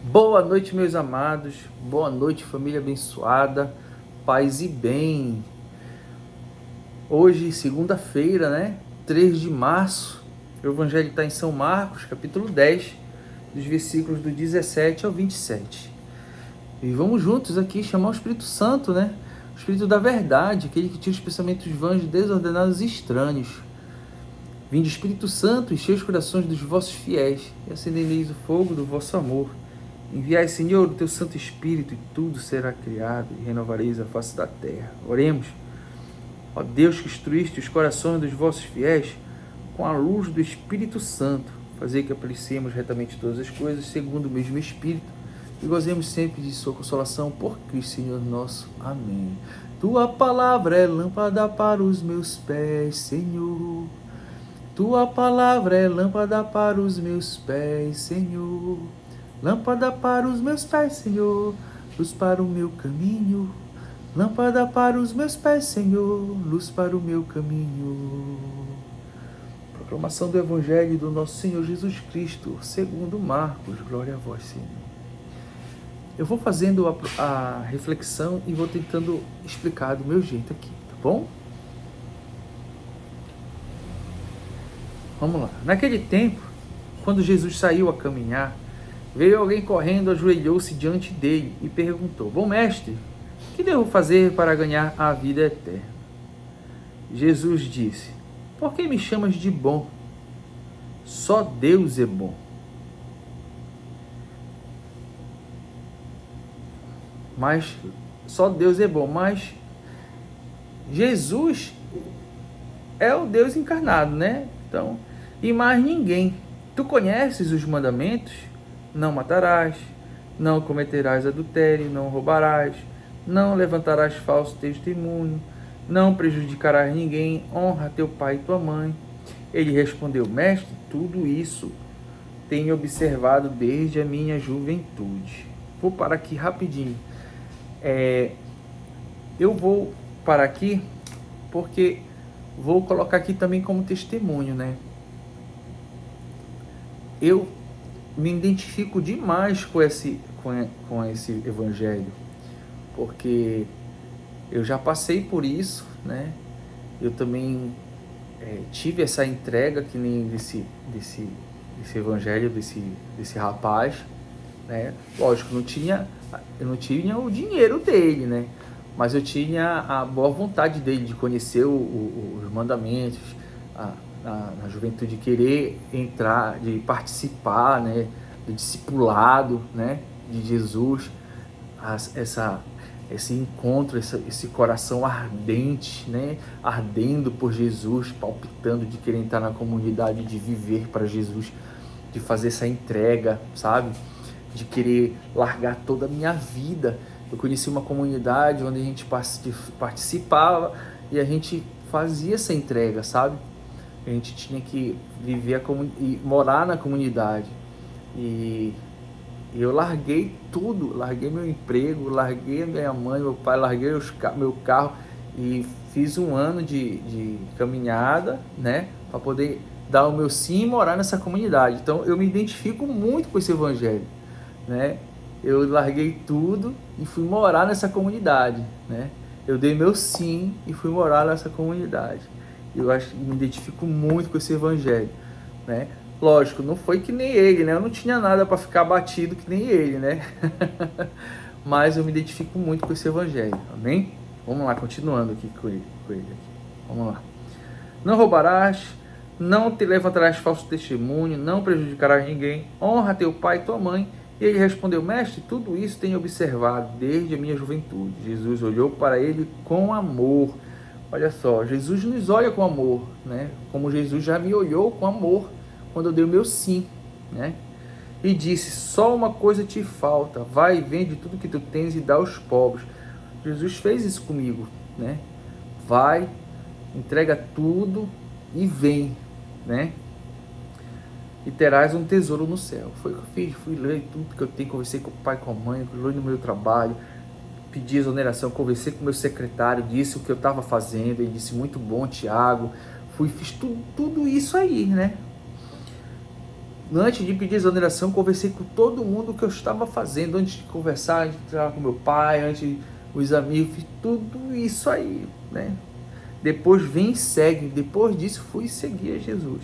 Boa noite, meus amados. Boa noite, família abençoada. Paz e bem. Hoje, segunda-feira, né? 3 de março. O Evangelho está em São Marcos, capítulo 10, dos versículos do 17 ao 27. E vamos juntos aqui chamar o Espírito Santo, né? O Espírito da verdade, aquele que tira os pensamentos vãos, desordenados e estranhos. Vinde, Espírito Santo, enchei os corações dos vossos fiéis e acendereis o fogo do vosso amor. Enviai, Senhor, o teu Santo Espírito, e tudo será criado, e renovareis a face da terra. Oremos. Ó Deus, que instruíste os corações dos vossos fiéis com a luz do Espírito Santo, fazei que apreciemos retamente todas as coisas, segundo o mesmo Espírito, e gozemos sempre de sua consolação, por Cristo, Senhor nosso. Amém. Tua palavra é lâmpada para os meus pés, Senhor. Tua palavra é lâmpada para os meus pés, Senhor. Lâmpada para os meus pés, Senhor, luz para o meu caminho. Lâmpada para os meus pés, Senhor, luz para o meu caminho. Proclamação do Evangelho do nosso Senhor Jesus Cristo, segundo Marcos. Glória a vós, Senhor. Eu vou fazendo a reflexão e vou tentando explicar do meu jeito aqui, tá bom? Vamos lá. Naquele tempo, quando Jesus saiu a caminhar, veio alguém correndo, ajoelhou-se diante dele e perguntou: Bom mestre, o que devo fazer para ganhar a vida eterna? Jesus disse: Por que me chamas de bom? Só Deus é bom. Só Deus é bom, mas Jesus é o Deus encarnado, né? Então, e mais ninguém. Tu conheces os mandamentos? Não matarás, não cometerás adultério, não roubarás, não levantarás falso testemunho, não prejudicarás ninguém, honra teu pai e tua mãe. Ele respondeu: Mestre, tudo isso tenho observado desde a minha juventude. Vou parar aqui rapidinho. Eu vou parar aqui porque vou colocar aqui também como testemunho, né? Eu me identifico demais com esse evangelho, porque eu já passei por isso, né? Eu também tive essa entrega que nem desse evangelho, desse rapaz, né? Lógico, eu não tinha o dinheiro dele, né? Mas eu tinha a boa vontade dele de conhecer os mandamentos, na juventude, querer entrar, de participar, né, do discipulado, né, de Jesus, esse encontro, esse coração ardente, né, ardendo por Jesus, palpitando de querer entrar na comunidade, de viver para Jesus, de fazer essa entrega, sabe, de querer largar toda a minha vida. Eu conheci uma comunidade onde a gente participava e a gente fazia essa entrega, sabe? A gente tinha que viver e morar na comunidade. E eu larguei tudo, larguei meu emprego, larguei minha mãe, meu pai, larguei meu carro e fiz um ano de caminhada, né, para poder dar o meu sim e morar nessa comunidade. Então eu me identifico muito com esse evangelho, né? Eu larguei tudo e fui morar nessa comunidade, né? Eu dei meu sim e fui morar nessa comunidade. Eu acho que me identifico muito com esse evangelho, né? Lógico, não foi que nem ele, né? Eu não tinha nada para ficar batido que nem ele, né? Mas eu me identifico muito com esse evangelho, amém? Vamos lá, continuando aqui com ele aqui. Vamos lá. Não roubarás, não te levantarás falso testemunho, não prejudicarás ninguém, honra teu pai e tua mãe. E ele respondeu: Mestre, tudo isso tenho observado desde a minha juventude. Jesus olhou para ele com amor. Olha só, Jesus nos olha com amor, né? Como Jesus já me olhou com amor quando eu dei o meu sim, né? E disse: só uma coisa te falta, vai e vende tudo que tu tens e dá aos pobres. Jesus fez isso comigo, né? Vai, entrega tudo e vem, né? E terás um tesouro no céu. Foi o que eu fiz, fui ler tudo que eu tenho, conversei com o pai, com a mãe, fui no meu trabalho, pedi exoneração, conversei com o meu secretário, disse o que eu estava fazendo, ele disse: muito bom, Tiago. Fiz tudo isso aí, né? antes de pedir exoneração, conversei com todo mundo o que eu estava fazendo, antes de conversar, antes de falar com meu pai, antes os amigos, fiz tudo isso aí, né? Depois vem e segue. Depois disso, fui seguir a Jesus.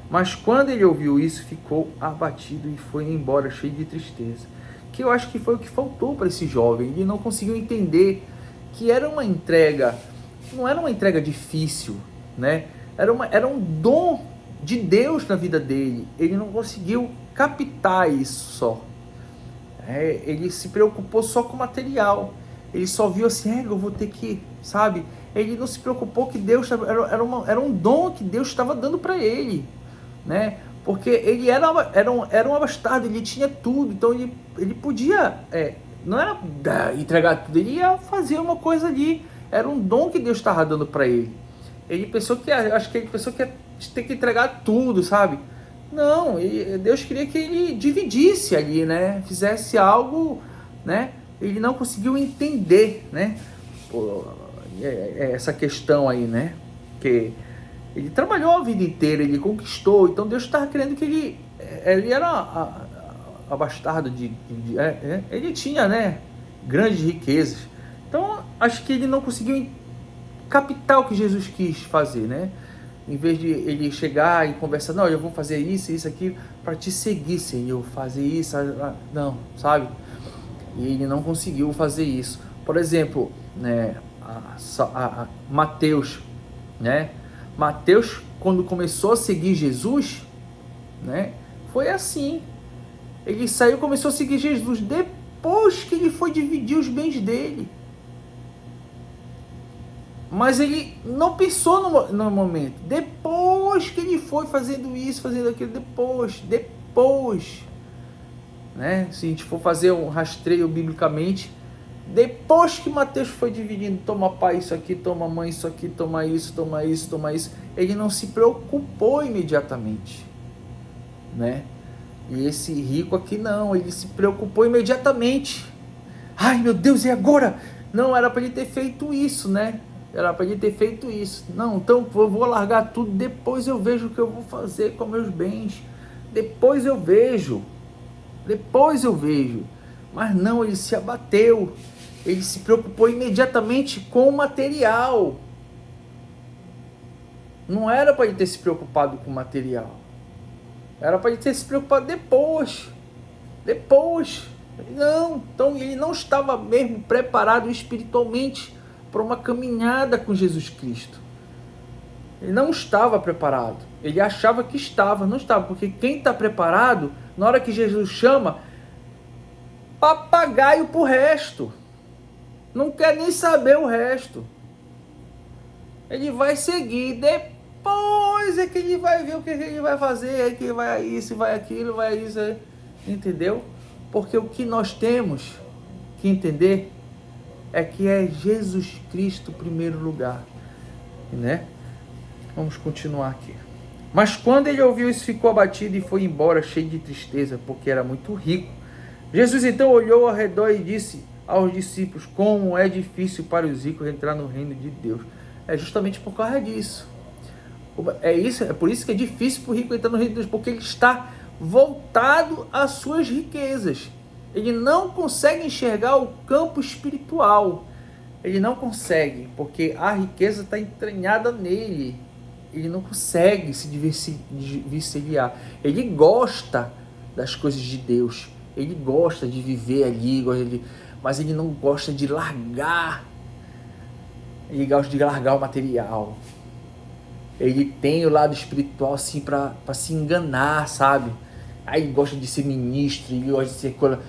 Mas quando ele ouviu isso, ficou abatido e foi embora, cheio de tristeza. Que eu acho que foi o que faltou para esse jovem. Ele não conseguiu entender que era uma entrega, não era uma entrega difícil, né? Era um dom de Deus na vida dele. Ele não conseguiu captar isso só. Ele se preocupou só com o material. Ele só viu assim, eu vou ter que, sabe? Ele não se preocupou que Deus era um dom que Deus estava dando para ele, né? Porque ele era um bastardo, ele tinha tudo, então ele podia, não era entregar tudo, ele ia fazer uma coisa ali, era um dom que Deus estava dando para ele. Acho que ele pensou que ia ter que entregar tudo, sabe? Não, Deus queria que ele dividisse ali, né? Fizesse algo, né? Ele não conseguiu entender, né? Essa questão aí, né? Que ele trabalhou a vida inteira, ele conquistou, então Deus estava querendo que ele era abastado ele tinha, né? Grandes riquezas. Então, acho que ele não conseguiu captar o que Jesus quis fazer, né? Em vez de ele chegar e conversar, não, eu vou fazer isso, aquilo, para te seguir, Senhor, fazer isso, não, sabe? E ele não conseguiu fazer isso. Por exemplo, né, Mateus, né? Mateus, quando começou a seguir Jesus, né? Foi assim. Ele saiu e começou a seguir Jesus depois que ele foi dividir os bens dele. Mas ele não pensou no momento. Depois que ele foi fazendo isso, fazendo aquilo, depois, né? Se a gente for fazer um rastreio biblicamente, depois que Mateus foi dividindo, toma pai isso aqui, toma mãe isso aqui, toma isso, ele não se preocupou imediatamente, né? E esse rico aqui não, ele se preocupou imediatamente. Ai meu Deus, e agora? Não, era para ele ter feito isso, né? Não, então eu vou largar tudo, depois eu vejo o que eu vou fazer com meus bens. Depois eu vejo. Mas não, ele se abateu. Ele se preocupou imediatamente com o material. Não era para ele ter se preocupado com o material. Era para ele ter se preocupado depois. Não, então ele não estava mesmo preparado espiritualmente para uma caminhada com Jesus Cristo. Ele não estava preparado. Ele achava que estava, não estava. Porque quem está preparado, na hora que Jesus chama, papagaio pro resto. Não quer nem saber o resto. Ele vai seguir. Depois é que ele vai ver o que ele vai fazer. É que vai isso, vai aquilo, vai isso. Entendeu? Porque o que nós temos que entender é que é Jesus Cristo em primeiro lugar, né? Vamos continuar aqui. Mas quando ele ouviu isso, ficou abatido e foi embora, cheio de tristeza, porque era muito rico. Jesus então olhou ao redor e disse aos discípulos: como é difícil para os ricos entrar no reino de Deus. É justamente por causa disso. É por isso que é difícil para o rico entrar no reino de Deus, porque ele está voltado às suas riquezas. Ele não consegue enxergar o campo espiritual. Ele não consegue, porque a riqueza está entranhada nele. Ele não consegue se diversificar. Ele gosta das coisas de Deus. Ele gosta de viver ali, mas ele não gosta de largar. Ele gosta de largar o material. Ele tem o lado espiritual assim para se enganar, sabe? Aí ele gosta de ser ministro, ele gosta de ser coisa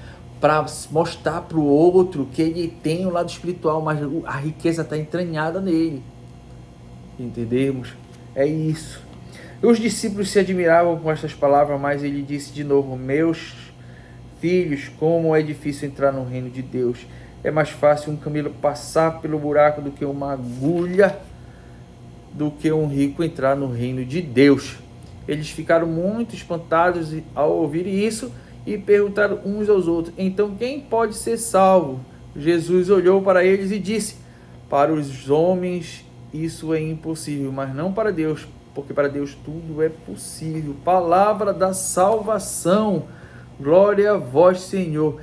para mostrar para o outro que ele tem o lado espiritual, mas a riqueza está entranhada nele. Entendemos? É isso. Os discípulos se admiravam com estas palavras, mas ele disse de novo: meus filhos, como é difícil entrar no reino de Deus. É mais fácil um camelo passar pelo buraco do que uma agulha, do que um rico entrar no reino de Deus. Eles ficaram muito espantados ao ouvir isso e perguntaram uns aos outros: então quem pode ser salvo? Jesus olhou para eles e disse: para os homens isso é impossível, mas não para Deus, porque para Deus tudo é possível. Palavra da salvação. Glória a vós, Senhor.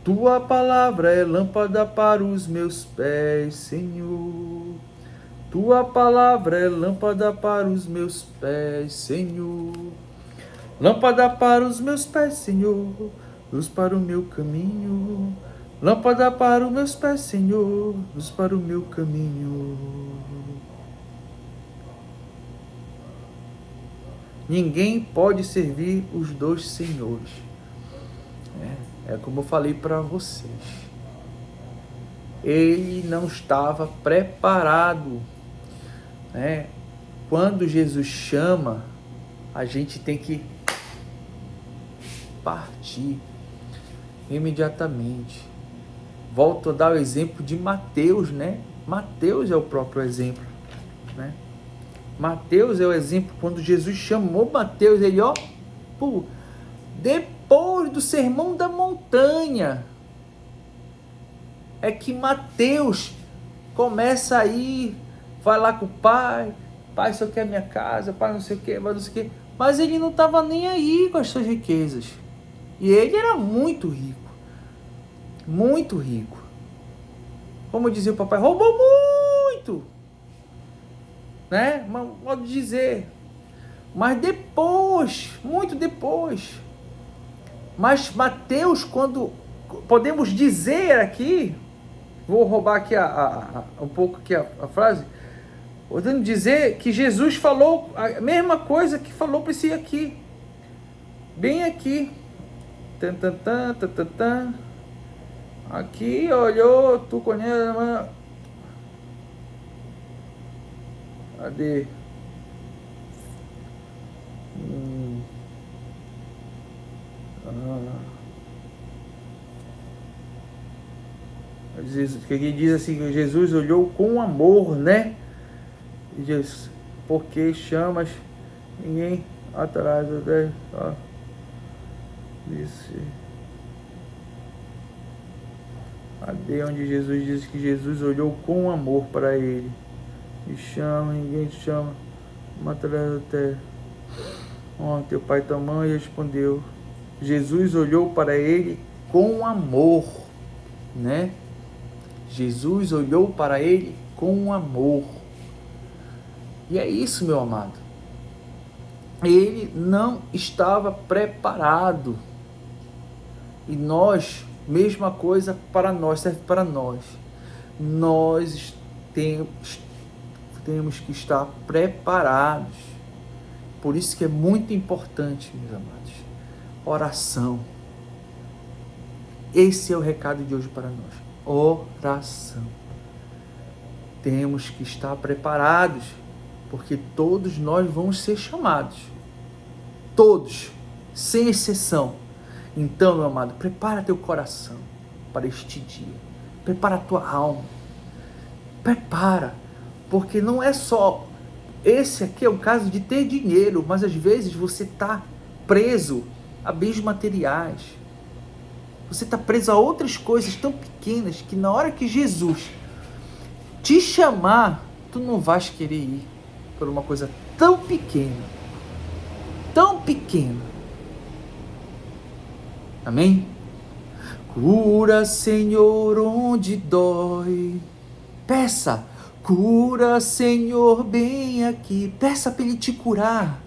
Tua palavra é lâmpada para os meus pés, Senhor. Tua palavra é lâmpada para os meus pés, Senhor. Lâmpada para os meus pés, Senhor. Luz para o meu caminho. Lâmpada para os meus pés, Senhor. Luz para o meu caminho. Ninguém pode servir os dois senhores. É como eu falei para vocês. Ele não estava preparado. Quando Jesus chama, a gente tem que partir imediatamente. Volto a dar o exemplo de Mateus, Mateus é o próprio exemplo, Mateus é o exemplo. Quando Jesus chamou Mateus, ele, depois do Sermão da Montanha, é que Mateus começa a ir, vai lá com o pai, isso aqui é minha casa, pai não sei o que, mas ele não estava nem aí com as suas riquezas, e ele era muito rico, como dizia o papai, roubou muito, modo de dizer, mas depois, muito depois, mas Mateus, quando podemos dizer aqui, vou roubar aqui um pouco aqui a frase, podemos dizer que Jesus falou a mesma coisa que falou para esse aqui, bem aqui, aqui olhou, tu conhece, cadê? Que aqui diz assim, que Jesus olhou com amor, E diz, porque chamas ninguém atrás, disse. Cadê onde Jesus diz que Jesus olhou com amor para ele? E chama, ninguém te chama, atrás da terra. Teu pai e tua mãe respondeu. Jesus olhou para ele com amor, Jesus olhou para ele com amor. E é isso, meu amado. Ele não estava preparado. E nós, mesma coisa para nós, serve para nós. Nós temos que estar preparados. Por isso que é muito importante, meus amados, oração. Esse é o recado de hoje para nós. Oração. Temos que estar preparados, porque todos nós vamos ser chamados. Todos, sem exceção. Então, meu amado, prepara teu coração para este dia. Prepara a tua alma. Prepara, porque não é só... Esse aqui é o caso de ter dinheiro, mas às vezes você está preso a bens materiais. Você está preso a outras coisas tão pequenas que na hora que Jesus te chamar, tu não vais querer ir por uma coisa tão pequena. Tão pequena. Amém? Cura, Senhor, onde dói. Peça. Cura, Senhor, bem aqui. Peça para Ele te curar.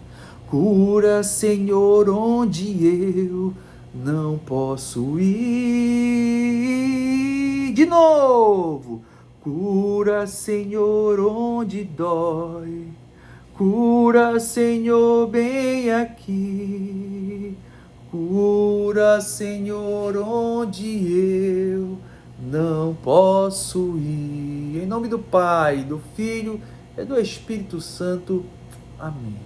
Cura, Senhor, onde eu não posso ir. De novo. Cura, Senhor, onde dói. Cura, Senhor, bem aqui. Cura, Senhor, onde eu não posso ir. Em nome do Pai, do Filho e do Espírito Santo. Amém.